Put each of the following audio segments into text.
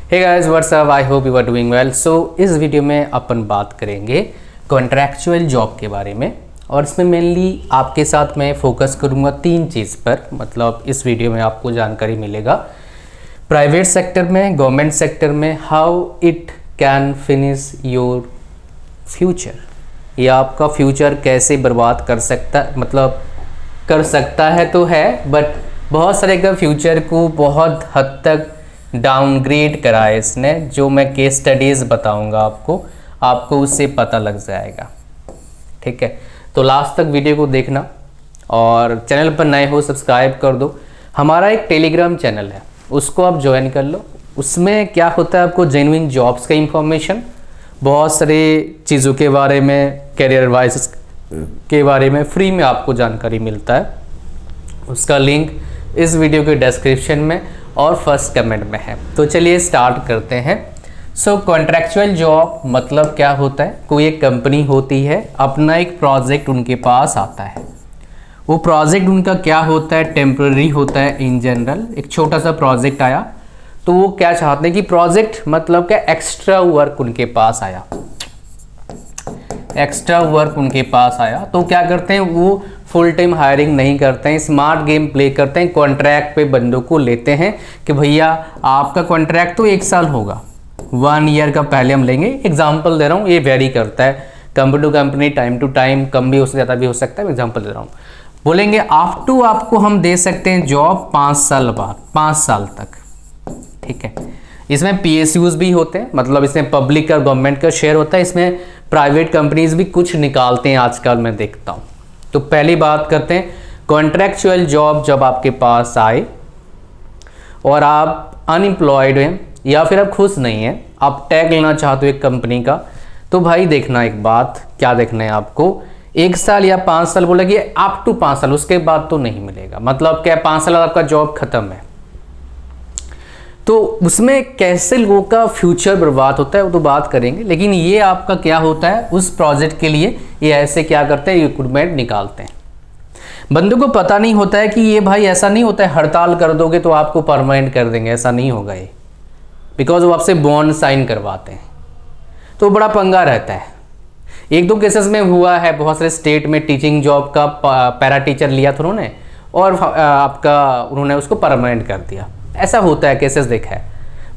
Hey guys what's up, I hope you are doing well. So इस video में अपन बात करेंगे कॉन्ट्रैक्चुअल जॉब के बारे में, और इसमें मेनली आपके साथ मैं फोकस करूंगा तीन चीज़ पर। मतलब इस वीडियो में आपको जानकारी मिलेगा प्राइवेट सेक्टर में, गवर्नमेंट सेक्टर में, how it can finish your future, या आपका फ्यूचर कैसे बर्बाद कर सकता, मतलब कर सकता है तो है, बट बहुत सारे का फ्यूचर को बहुत हद तक डाउनग्रेड करा है इसने। जो मैं केस स्टडीज़ बताऊंगा आपको उससे पता लग जाएगा। ठीक है, तो लास्ट तक वीडियो को देखना, और चैनल पर नए हो सब्सक्राइब कर दो। हमारा एक टेलीग्राम चैनल है, उसको आप ज्वाइन कर लो। उसमें क्या होता है, आपको जेन्युइन जॉब्स का इंफॉर्मेशन, बहुत सारे चीज़ों के बारे में, कैरियर एडवाइस के बारे में फ्री में आपको जानकारी मिलता है। उसका लिंक इस वीडियो के डिस्क्रिप्शन में और फर्स्ट कमेंट में है। तो चलिए स्टार्ट करते हैं। सो कॉन्ट्रैक्चुअल जॉब मतलब क्या होता है, कोई एक कंपनी होती है, अपना एक प्रोजेक्ट उनके पास आता है। वो प्रोजेक्ट उनका क्या होता है, टेम्पररी होता है। इन जनरल एक छोटा सा प्रोजेक्ट आया, तो वो क्या चाहते हैं कि प्रोजेक्ट मतलब क्या, एक्स्ट्रा वर्क उनके पास आया, एक्स्ट्रा वर्क उनके पास आया तो क्या करते हैं, वो फुल टाइम हायरिंग नहीं करते हैं, स्मार्ट गेम प्ले करते हैं, कॉन्ट्रैक्ट पे बंदों को लेते हैं कि भैया आपका कॉन्ट्रैक्ट तो 1 साल होगा, 1 ईयर का पहले हम लेंगे। एग्जांपल दे रहा हूँ, ये वेरी करता है company to company, time to time, कम भी हो सकता, ज़्यादा भी हो सकता है। एग्जांपल दे रहा हूँ, बोलेंगे आपको हम दे सकते हैं जॉब 5 साल बाद, 5 साल तक। ठीक है, इसमें PSUs भी होते हैं, मतलब इसमें पब्लिक और गवर्नमेंट का शेयर होता है, इसमें प्राइवेट कंपनीज भी कुछ निकालते हैं आजकल मैं देखता हूँ। तो पहली बात करते हैं, कॉन्ट्रैक्चुअल जॉब जब आपके पास आए और आप अनएम्प्लॉयड हैं या फिर आप खुश नहीं हैं, आप टैग लेना चाहते हो एक कंपनी का, तो भाई देखना एक बात, क्या देखना है आपको, 1 साल या 5 साल बोलेगी, अप टू 5 साल, उसके बाद तो नहीं मिलेगा। मतलब क्या, 5 साल आपका जॉब खत्म है, तो उसमें कैसे लोगों का फ्यूचर बर्बाद होता है वो तो बात करेंगे। लेकिन ये आपका क्या होता है, उस प्रोजेक्ट के लिए ये ऐसे क्या करते हैं, रिक्रूटमेंट निकालते हैं। बंदों को पता नहीं होता है कि ये भाई ऐसा नहीं होता है हड़ताल कर दोगे तो आपको परमानेंट कर देंगे, ऐसा नहीं होगा ये, बिकॉज वो आपसे बॉन्ड साइन करवाते हैं, तो बड़ा पंगा रहता है। 1-2 केसेस में हुआ है, बहुत सारे स्टेट में टीचिंग जॉब का पैरा टीचर लिया था उन्होंने, और आपका उन्होंने उसको परमानेंट कर दिया, ऐसा होता है, केसेस देखा है।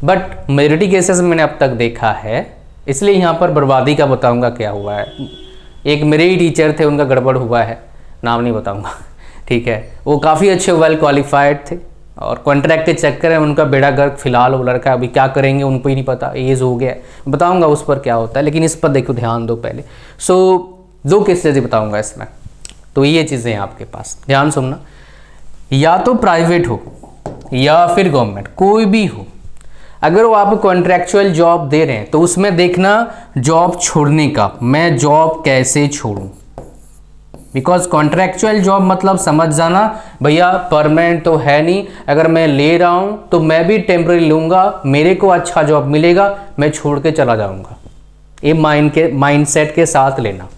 बट मेजॉरिटी केसेस मैंने अब तक देखा है, इसलिए यहाँ पर बर्बादी का बताऊंगा क्या हुआ है। एक मेरे ही टीचर थे, उनका गड़बड़ हुआ है, नाम नहीं बताऊंगा। ठीक है, वो काफ़ी अच्छे वेल क्वालिफाइड थे, और कॉन्ट्रैक्ट के चक्कर में उनका बेड़ा गर्क फिलहाल वो लड़का, अभी क्या करेंगे उनको ही नहीं पता, एज हो गया है, बताऊँगा उस पर क्या होता है, लेकिन इस पर देखो ध्यान दो पहले। सो 2 केसेस ही बताऊँगा इसमें, तो ये चीज़ें हैं आपके पास, ध्यान सुनना। या तो प्राइवेट हो या फिर गवर्नमेंट, कोई भी हो, अगर वो आपको कॉन्ट्रैक्चुअल जॉब दे रहे हैं तो उसमें देखना जॉब छोड़ने का, मैं जॉब कैसे छोड़ूं। बिकॉज कॉन्ट्रैक्चुअल जॉब मतलब समझ जाना भैया, परमानेंट तो है नहीं, अगर मैं ले रहा हूं तो मैं भी टेम्पररी लूंगा, मेरे को अच्छा जॉब मिलेगा, मैं छोड़ के चला जाऊंगा, ये माइंडसेट के साथ लेना।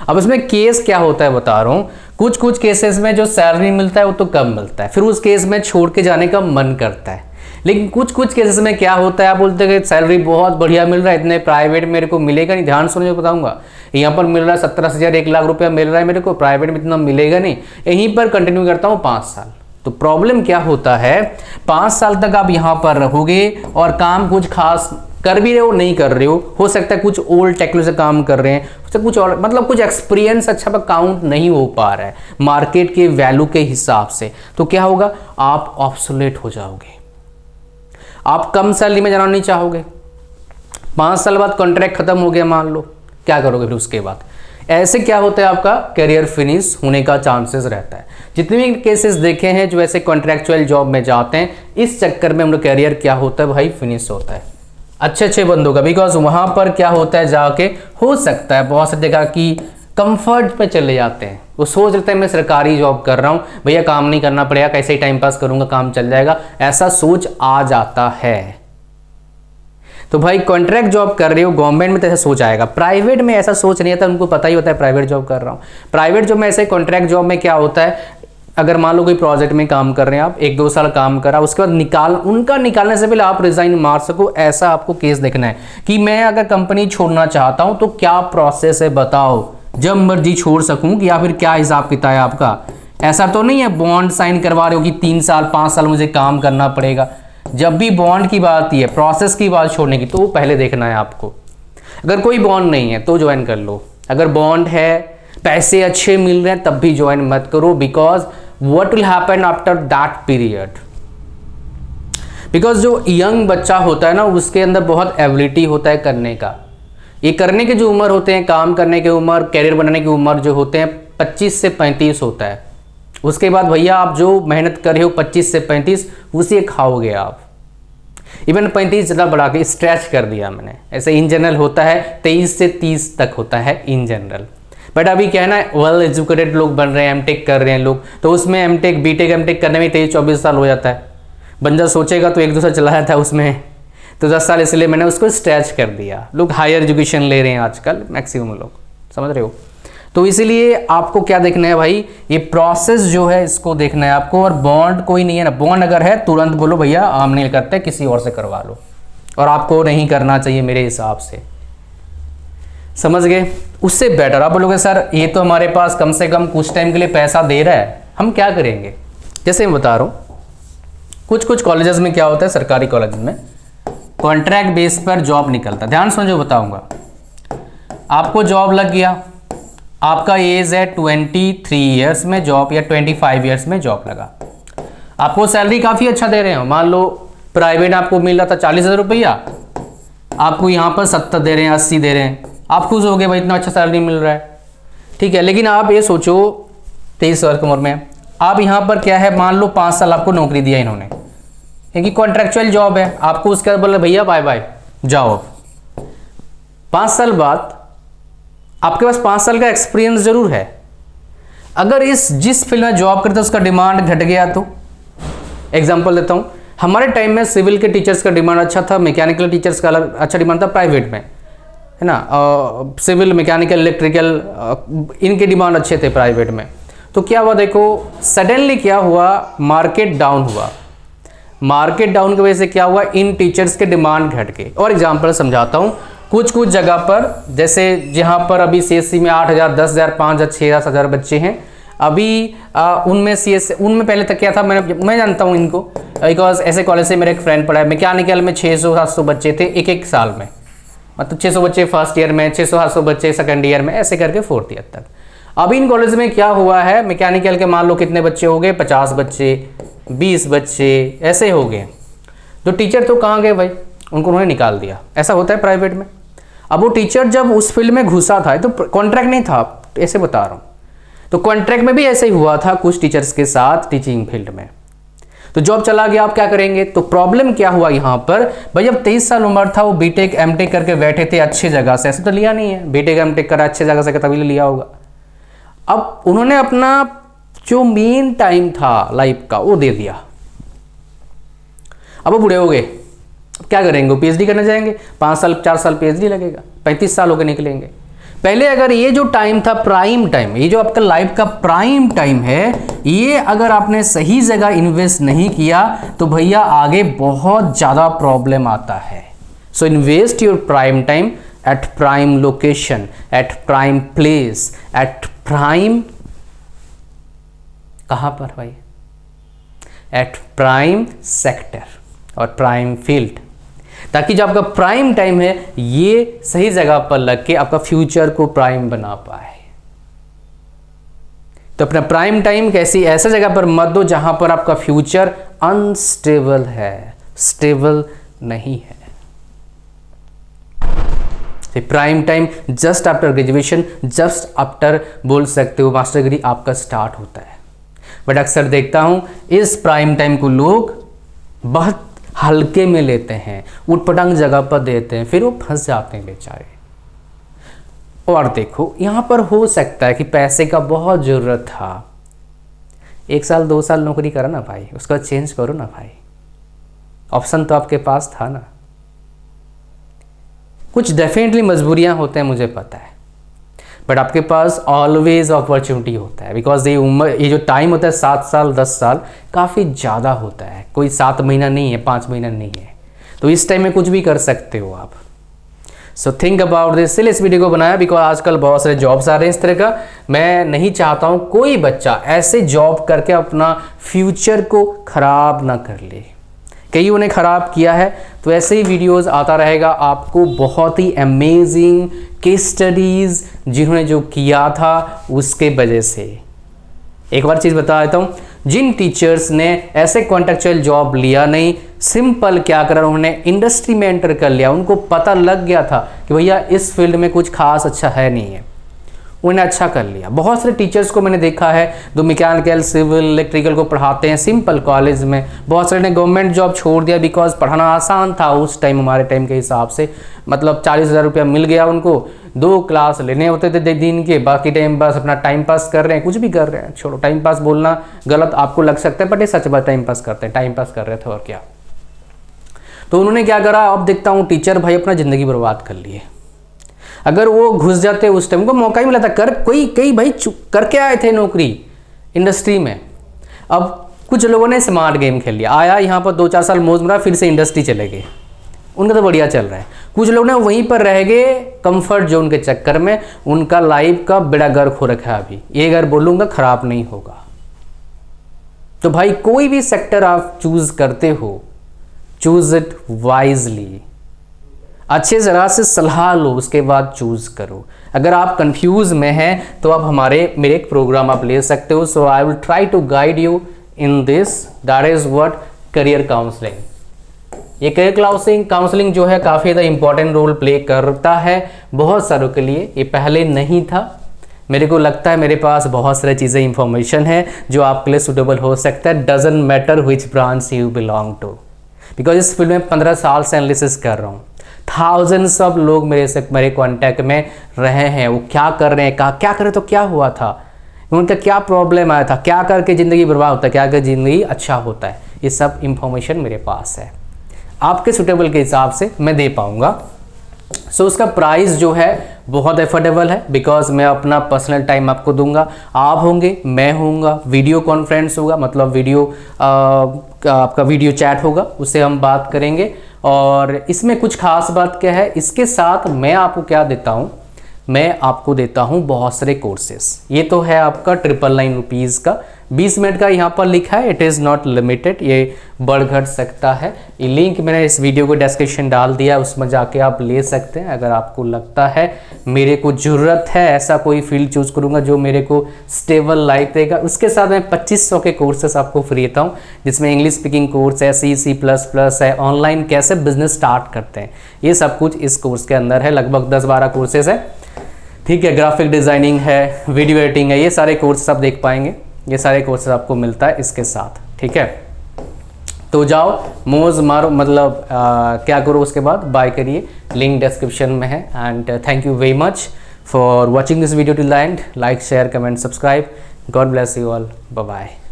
अब इसमें केस क्या होता है बता रहा हूँ, कुछ केसेस में जो सैलरी मिलता है वो तो कम मिलता है, फिर उस केस में छोड़ के जाने का मन करता है। लेकिन कुछ केसेस में क्या होता है, आप बोलते हैं कि सैलरी बहुत बढ़िया मिल रहा है, इतने प्राइवेट मेरे को मिलेगा नहीं। ध्यान सुनिए बताऊंगा, यहाँ पर मिल रहा है 70,000 1 लाख रुपया मिल रहा है मेरे को, प्राइवेट में इतना मिलेगा नहीं, यहीं पर कंटिन्यू करता हूँ 5 साल। तो प्रॉब्लम क्या होता है, 5 साल तक आप यहाँ पर रहोगे और काम कुछ खास कर भी रहे हो, नहीं कर रहे हो सकता है कुछ ओल्ड टेक्नोलॉजी से काम कर रहे हैं, कुछ और, मतलब कुछ एक्सपीरियंस अच्छा पर काउंट नहीं हो पा रहा है मार्केट के वैल्यू के हिसाब से, तो क्या होगा, आप ऑब्सोलेट हो जाओगे, आप कम सैलरी में जाना नहीं चाहोगे। 5 साल बाद कॉन्ट्रैक्ट खत्म हो गया मान लो, क्या करोगे फिर उसके बाद, ऐसे क्या होता है, आपका करियर फिनिश होने का चांसेस रहता है। जितने भी केसेस देखे हैं जो ऐसे कॉन्ट्रैक्चुअल जॉब में जाते हैं, इस चक्कर में उनका करियर क्या होता है भाई, फिनिश होता है अच्छे बंदों का। बिकॉज वहां पर क्या होता है, जाके हो सकता है बहुत सी जगह की कंफर्ट पे चले जाते हैं, वो सोच लेते हैं मैं सरकारी जॉब कर रहा हूँ भैया, काम नहीं करना पड़ेगा, कैसे ही टाइम पास करूंगा, काम चल जाएगा, ऐसा सोच आ जाता है। तो भाई कॉन्ट्रैक्ट जॉब कर रहे हो, गवर्नमेंट में तो ऐसा सोच आएगा, प्राइवेट में ऐसा सोच नहीं आता, उनको पता ही होता है प्राइवेट जॉब कर रहा हूँ। प्राइवेट जॉब में ऐसे कॉन्ट्रैक्ट जॉब में क्या होता है, अगर मान लो कोई प्रोजेक्ट में काम कर रहे हैं आप, 1-2 साल काम करा, उसके बाद उनका निकालने से पहले आप रिजाइन मार सको, ऐसा आपको केस देखना है कि मैं अगर कंपनी छोड़ना चाहता हूं तो क्या प्रोसेस है बताओ, जब मर्जी छोड़ सकूं कि या फिर क्या हिसाब किताब है आपका। ऐसा तो नहीं है बॉन्ड साइन करवा रहे हो कि 3 साल 5 साल मुझे काम करना पड़ेगा। जब भी बॉन्ड की बात है, प्रोसेस की बात छोड़ने की, तो वो पहले देखना है आपको। अगर कोई बॉन्ड नहीं है तो ज्वाइन कर लो, अगर बॉन्ड है, पैसे अच्छे मिल रहे हैं, तब भी ज्वाइन मत करो। Because what will happen after that period, because जो यंग बच्चा होता है ना, उसके अंदर बहुत एबिलिटी होता है करने का। ये करने के जो उम्र होते हैं, काम करने की उम्र, कैरियर बनाने की उम्र जो होते हैं 25 से 35 होता है। उसके बाद भैया आप जो मेहनत कर रहे हो 25 से 35 उसे खाओगे आप। इवन 35 ज़्यादा बढ़ा के स्ट्रेच कर दिया मैंने, ऐसे इन जनरल होता है 23 से 30 तक होता है इन जनरल। बट अभी क्या है ना, वेल एजुकेटेड लोग बन रहे हैं, एमटेक कर रहे हैं लोग, तो उसमें एमटेक बीटेक एमटेक करने में 23-24 साल हो जाता है। बंदा सोचेगा तो 1-2 साल चला जाता है उसमें, तो 10 साल, इसलिए मैंने उसको स्ट्रेच कर दिया। लोग हायर एजुकेशन ले रहे हैं आजकल, मैक्सिमम लोग, समझ रहे हो। तो इसीलिए आपको क्या देखना है भाई, ये प्रोसेस जो है इसको देखना है आपको। और बॉन्ड कोई नहीं है ना, बॉन्ड अगर है तुरंत बोलो भैया हम नहीं करते, किसी और से करवा लो, और आपको नहीं करना चाहिए मेरे हिसाब से, समझ गए। उससे बेटर आप बोलोगे सर ये तो हमारे पास कम से कम कुछ टाइम के लिए पैसा दे रहा है, हम क्या करेंगे। जैसे मैं बता रहा हूँ, कुछ कॉलेजेस में क्या होता है, सरकारी कॉलेज में कॉन्ट्रैक्ट बेस पर जॉब निकलता है। ध्यान समझो बताऊंगा, आपको जॉब लग गया, आपका एज है 23 ईयर्स में जॉब या 25 ईयर्स में जॉब लगा, आपको सैलरी काफ़ी अच्छा दे रहे हो। मान लो प्राइवेट आपको मिल रहा था 40,000 रुपया, आपको यहाँ पर 70 दे रहे हैं, 80 दे रहे हैं, आप खुश हो गए भाई इतना अच्छा सैलरी मिल रहा है, ठीक है। लेकिन आप ये सोचो 23 वर्ष की उम्र में आप यहाँ पर क्या है, मान लो 5 साल आपको नौकरी दिया इन्होंने, क्योंकि कॉन्ट्रेक्चुअल जॉब है, आपको उसके बाद बोले भैया बाय बाय जाओ। 5 साल बाद आपके पास 5 साल का एक्सपीरियंस जरूर है, अगर जिस फील्ड में जॉब करते उसका डिमांड घट गया तो। एग्जांपल देता हूँ, हमारे टाइम में सिविल के टीचर्स का डिमांड अच्छा था, मैकेनिकल टीचर्स का अलग अच्छा डिमांड था प्राइवेट में, है ना। सिविल, मैकेनिकल, इलेक्ट्रिकल, इनके डिमांड अच्छे थे प्राइवेट में। तो क्या हुआ देखो, सडनली क्या हुआ, मार्केट डाउन हुआ। मार्केट डाउन की वजह से क्या हुआ, इन टीचर्स के डिमांड घट गए। और एग्जांपल समझाता हूँ, कुछ जगह पर, जैसे जहाँ पर अभी सीएससी में 8,000, 10,000, 5,000, 6,000, 7,000 बच्चे हैं, अभी उनमें उनमें पहले तक क्या था, मैं जानता हूँ इनको, बिकॉज ऐसे कॉलेज से मेरे एक फ्रेंड पढ़ा है, मैकेनिकल में 600-700 बच्चे थे एक साल में, मतलब 600 बच्चे फर्स्ट ईयर में, 600-700 बच्चे सेकंड ईयर में, ऐसे करके 4th ईयर तक। अभी इन कॉलेज में क्या हुआ है, मैकेनिकल के मान लो कितने बच्चे हो गए, 50 बच्चे, 20 बच्चे, ऐसे हो गए। तो टीचर तो कहाँ गए भाई, उनको उन्होंने निकाल दिया। ऐसा होता है प्राइवेट में। अब वो टीचर जब उस फील्ड में घुसा था, तो कॉन्ट्रैक्ट नहीं था, ऐसे बता रहा हूँ, तो कॉन्ट्रैक्ट में भी ऐसे ही हुआ था कुछ टीचर्स के साथ टीचिंग फील्ड में। तो जॉब चला गया, आप क्या करेंगे। तो प्रॉब्लम क्या हुआ यहाँ पर भाई, जब 23 साल उम्र था, वो बीटेक एमटेक करके बैठे थे अच्छी जगह से, ऐसे तो लिया नहीं है, बीटेक एमटेक करा अच्छे जगह से तभी लिया होगा। अब उन्होंने अपना जो मेन टाइम था लाइफ का वो दे दिया, अब वो बूढ़े हो गए, क्या करेंगे, वो पीएचडी करने जाएंगे, 5 साल 4 साल पीएचडी लगेगा, 35 साल होकर निकलेंगे। पहले अगर ये जो टाइम था प्राइम टाइम, ये जो आपका लाइफ का प्राइम टाइम है, ये अगर आपने सही जगह इन्वेस्ट नहीं किया तो भैया आगे बहुत ज़्यादा प्रॉब्लम आता है। So invest your prime time at prime location, at prime place, at prime, कहाँ पर भाई, एट प्राइम सेक्टर और प्राइम फील्ड, ताकि जो आपका प्राइम टाइम है ये सही जगह पर लग के आपका फ्यूचर को प्राइम बना पाए। तो अपना प्राइम टाइम कैसी ऐसे जगह पर मत दो जहां पर आपका फ्यूचर अनस्टेबल है, स्टेबल नहीं है। Prime time just after graduation, just after बोल सकते हो मास्टर डिग्री आपका स्टार्ट होता है। बट अक्सर देखता हूं इस प्राइम टाइम को लोग बहुत हल्के में लेते हैं, उटपटांग जगह पर देते हैं, फिर वो फंस जाते हैं बेचारे। और देखो यहाँ पर हो सकता है कि पैसे का बहुत ज़रूरत था, 1 साल 2 साल नौकरी करा ना भाई, उसका चेंज करो ना भाई, ऑप्शन तो आपके पास था ना। कुछ डेफिनेटली मजबूरियाँ होते हैं, मुझे पता है, बट आपके पास ऑलवेज अपॉर्चुनिटी होता है, बिकॉज ये उम्र, ये जो टाइम होता है 7 साल 10 साल काफ़ी ज़्यादा होता है, कोई 7 महीना नहीं है, 5 महीना नहीं है। तो इस टाइम में कुछ भी कर सकते हो आप। So think about this. इसलिए इस वीडियो को बनाया बिकॉज आजकल बहुत सारे जॉब्स आ रहे हैं इस तरह का। मैं नहीं चाहता हूँ कोई बच्चा ऐसे जॉब करके अपना फ्यूचर को खराब ना कर ले। कईयों ने ख़राब किया है, तो ऐसे ही वीडियोस आता रहेगा आपको, बहुत ही अमेजिंग केस स्टडीज़ जिन्होंने जो किया था उसके वजह से। एक बार चीज़ बता देता हूँ, जिन टीचर्स ने ऐसे कॉन्ट्रेक्चुअल जॉब लिया नहीं, सिंपल क्या करा, उन्होंने इंडस्ट्री में एंटर कर लिया, उनको पता लग गया था कि भैया इस फील्ड में कुछ खास अच्छा है नहीं है, उन्हें अच्छा कर लिया। बहुत सारे टीचर्स को मैंने देखा है जो मैकेनिकल, सिविल, इलेक्ट्रिकल को पढ़ाते हैं सिंपल कॉलेज में, बहुत सारे ने गवर्नमेंट जॉब छोड़ दिया बिकॉज पढ़ाना आसान था उस टाइम, हमारे टाइम के हिसाब से। मतलब 40,000 रुपया मिल गया उनको, 2 क्लास लेने होते थे दिन के, बाकी टाइम बस अपना टाइम पास कर रहे हैं, कुछ भी कर रहे हैं। छोड़ो, टाइम पास बोलना गलत आपको लग सकता है, बट ये सच बात, टाइम पास करते हैं, टाइम पास कर रहे थे और क्या। तो उन्होंने क्या करा, अब देखता हूँ टीचर भाई अपना ज़िंदगी बर्बाद कर लिए। अगर वो घुस जाते उस टाइम, उनको मौका ही मिला था, कई भाई करके आए थे नौकरी इंडस्ट्री में। अब कुछ लोगों ने स्मार्ट गेम खेल लिया, आया यहाँ पर 2-4 साल मौज मरा, फिर से इंडस्ट्री चले गए, उनका तो बढ़िया चल रहा है। कुछ लोग ने वहीं पर रह गए कंफर्ट जोन के चक्कर में, उनका लाइफ का बेड़ा गर्क हो रखा है अभी। ये अगर बोलूँगा खराब नहीं होगा। तो भाई कोई भी सेक्टर आप चूज करते हो, चूज इट वाइजली, अच्छे ज़रा से सलाह लो, उसके बाद चूज़ करो। अगर आप कंफ्यूज में हैं तो आप मेरे एक प्रोग्राम आप ले सकते हो। So I will try to guide you in this, that is what career counselling. ये करियर काउंसलिंग जो है काफ़ी ज़्यादा इंपॉर्टेंट रोल प्ले करता है बहुत सारों के लिए। ये पहले नहीं था, मेरे को लगता है मेरे पास बहुत सारी चीज़ें इंफॉर्मेशन है जो आपके लिए सूटेबल हो सकता है। Doesn't matter which branch you belong to, because इस फील्ड में 15 साल से एनालिसिस कर रहा हूँ। थाउजेंड्स ऑफ लोग मेरे कॉन्टैक्ट में रहे हैं, वो क्या कर रहे हैं, क्या करे तो क्या हुआ था, उनका क्या प्रॉब्लम आया था, क्या करके ज़िंदगी बर्बाद होता है, क्या करके ज़िंदगी अच्छा होता है, ये सब इंफॉर्मेशन मेरे पास है। आपके सूटेबल के हिसाब से मैं दे पाऊँगा। सो उसका प्राइस जो है बहुत एफोर्डेबल है, बिकॉज मैं अपना पर्सनल टाइम आपको दूंगा, आप होंगे, मैं होऊंगा, वीडियो कॉन्फ्रेंस होगा, मतलब आपका वीडियो चैट होगा, उससे हम बात करेंगे। और इसमें कुछ खास बात क्या है, इसके साथ मैं आपको क्या देता हूँ, मैं आपको देता हूँ बहुत सारे कोर्सेस। ये तो है आपका 999 रुपीज़ का, 20 मिनट का यहाँ पर लिखा है, इट इज़ नॉट लिमिटेड, ये बढ़ घट सकता है। ये लिंक मैंने इस वीडियो को डिस्क्रिप्शन डाल दिया, उसमें जाके आप ले सकते हैं। अगर आपको लगता है मेरे को ज़रूरत है, ऐसा कोई फील्ड चूज़ करूँगा जो मेरे को स्टेबल लाइफ देगा, उसके साथ मैं 2500 के कोर्सेस आपको फ्री देता हूँ, जिसमें इंग्लिश स्पीकिंग कोर्स है, C++ है, ऑनलाइन कैसे बिजनेस स्टार्ट करते हैं, ये सब कुछ इस कोर्स के अंदर है। लगभग 10-12 कोर्सेज है, ठीक है। ग्राफिक डिज़ाइनिंग है, वीडियो एडिटिंग है, ये सारे कोर्सेस आप देख पाएंगे, ये सारे कोर्सेज आपको मिलता है इसके साथ, ठीक है। तो जाओ मौज मारो, मतलब क्या करो उसके बाद बाय करिए, लिंक डिस्क्रिप्शन में है। And thank you very much for watching this video till the end. Like, share, comment, subscribe. God bless you all, bye bye.